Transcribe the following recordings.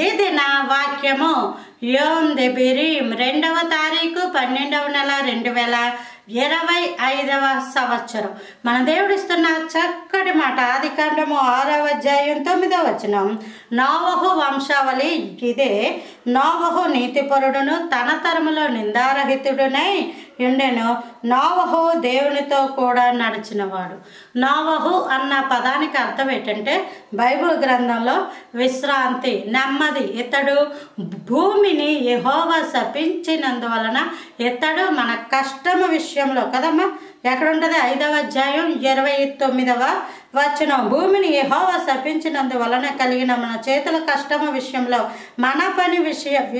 ఇది నా వాక్యము. యోమ్ దెబిరీం 2వ తారీఖు 12వ నెల 2025వ సంవత్సరం. మన దేవుడిస్తున్న చక్కటి మాట ఆదికాండము 6వ అధ్యాయం 9వ వచనం. నోవహు వంశావళి ఇదే. నోవహు నీతిపరుడును తన తరములో నిందారహితుడునై ఉండెను. నోవహు దేవునితో కూడా నడిచినవాడు. నోవహు అన్న పదానికి అర్థం ఏంటంటే బైబిల్ గ్రంథంలో విశ్రాంతి, నెమ్మది. ఇతడు భూమిని యెహోవా శపించినందువలన ఇతడు మన కష్టము విషయంలో కదమ్మా ఎక్కడ ఉంటుంది 5వ అధ్యాయం 29వ వచనం. భూమిని యెహోవా శపించినందువలన కలిగిన మన చేతుల కష్టము విషయంలో మన పని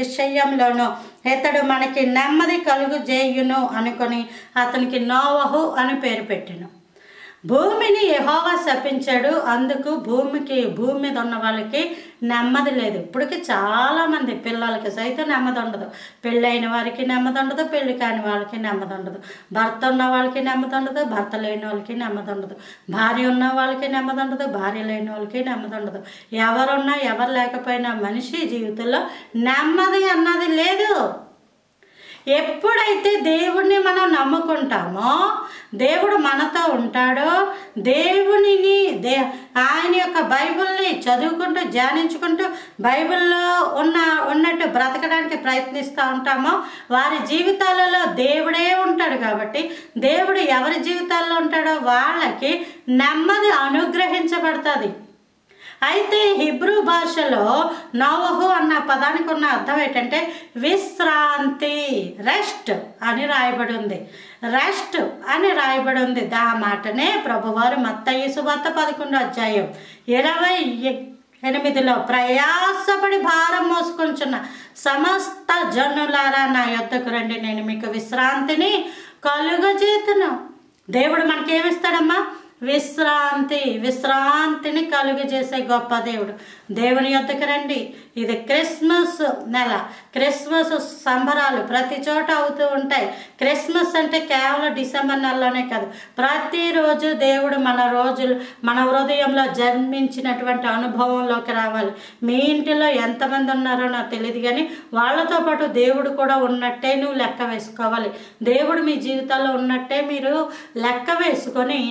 విషయంలోనూ ఇతడు మనకి నెమ్మది కలుగు చేయును అనుకొని అతనికి నోవహు అని పేరు పెట్టెను. భూమిని యెహోవా శపించాడు. అందుకు భూమి మీద ఉన్న వాళ్ళకి నెమ్మది లేదు. ఇప్పటికి చాలామంది పిల్లలకి సైతం నెమ్మది ఉండదు. పెళ్ళైన వారికి నెమ్మది ఉండదు, పెళ్ళి కాని వాళ్ళకి నెమ్మది ఉండదు. భర్త ఉన్న వాళ్ళకి నెమ్మది ఉండదు, భర్త లేని వాళ్ళకి నెమ్మది ఉండదు. భార్య ఉన్న వాళ్ళకి నెమ్మది ఉండదు, భార్య లేని వాళ్ళకి నెమ్మది ఉండదు. ఎవరున్నా ఎవరు లేకపోయినా మనిషి జీవితంలో నెమ్మది అన్నది లేదు. ఎప్పుడైతే దేవుణ్ణి మనం నమ్ముకుంటామో, దేవుడు మనతో ఉంటాడో, దేవునిని ఆయన యొక్క బైబిల్ని చదువుకుంటూ ధ్యానించుకుంటూ బైబిల్లో ఉన్నట్టు బ్రతకడానికి ప్రయత్నిస్తూ ఉంటామో వారి జీవితాలలో దేవుడే ఉంటాడు. కాబట్టి దేవుడు ఎవరి జీవితాల్లో ఉంటాడో వాళ్ళకి నెమ్మది అనుగ్రహించబడుతుంది. అయితే హిబ్రూ భాషలో నోవహు అన్న పదానికి ఉన్న అర్థం ఏంటంటే విశ్రాంతి, రెస్ట్ అని రాయబడి ఉంది. రెస్ట్ అని రాయబడి ఉంది. ఆ మాటనే ప్రభువారు మత్తయి సువార్త 11వ అధ్యాయం 28లో ప్రయాసపడి భారం మోసుకొంచున్న సమస్త జనులారా నా యొద్దకు రండి, నేను మీకు విశ్రాంతిని కలుగజేతును. దేవుడు మనకి ఏమిస్తాడమ్మా? విశ్రాంతిని కలుగజేసే గొప్ప దేవుడు. దేవుని యొద్దకు రండి. ఇది క్రిస్మస్ నెల. క్రిస్మస్ సంబరాలు ప్రతి చోట అవుతూ ఉంటాయి. క్రిస్మస్ అంటే కేవలం డిసెంబర్ నెలలోనే కాదు, ప్రతిరోజు దేవుడు మన హృదయంలో జన్మించినటువంటి అనుభవంలోకి రావాలి. మీ ఇంటిలో ఎంతమంది ఉన్నారో నాకు తెలియదు, కానీ వాళ్ళతో పాటు దేవుడు కూడా ఉన్నట్టే నువ్వు లెక్క వేసుకోవాలి. దేవుడు మీ జీవితాల్లో ఉన్నట్టే మీరు లెక్క వేసుకొని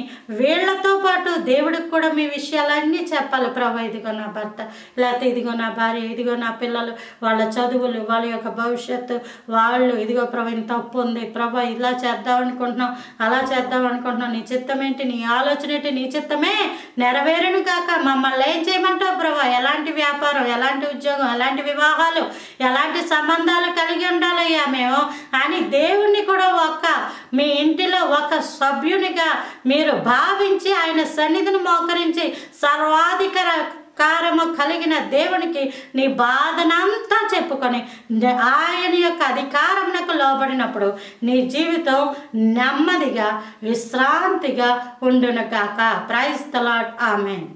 వీళ్ళతో పాటు దేవుడికి కూడా మీ విషయాలన్నీ చెప్పాలి. ప్రభా, ఇదిగో నా భర్త, లేకపోతే ఇదిగో నా భార్య, ఇదిగో నా పిల్లలు, వాళ్ళ చదువులు, వాళ్ళ యొక్క భవిష్యత్తు, వాళ్ళు ఇదిగో ప్రభా ఇంత తప్పు ఉంది, ప్రభా ఇలా చేద్దాం అనుకుంటున్నాం, అలా చేద్దాం అనుకుంటున్నాం, నీ చిత్తం ఏంటి, నీ ఆలోచన ఏంటి, నీ చిత్తమే నెరవేరును కాక మమ్మల్ని ఏం చేయమంటావు ప్రభా? ఎలాంటి వ్యాపారం, ఎలాంటి ఉద్యోగం, ఎలాంటి వివాహాలు, ఎలాంటి సంబంధాలు కలిగి ఉండాలయ్యా మేము అని దేవుణ్ణి కూడా మీ ఇంటిలో ఒక సభ్యునిగా మీరు భావించి ఆయన సన్నిధిని మోకరించి సర్వాధికారము కలిగిన దేవునికి నీ బాధనంతా చెప్పుకొని ఆయన యొక్క అధికారమునకు లోబడినప్పుడు నీ జీవితం నెమ్మదిగా విశ్రాంతిగా ఉండును గాక. Praise the Lord. ఆమేన్.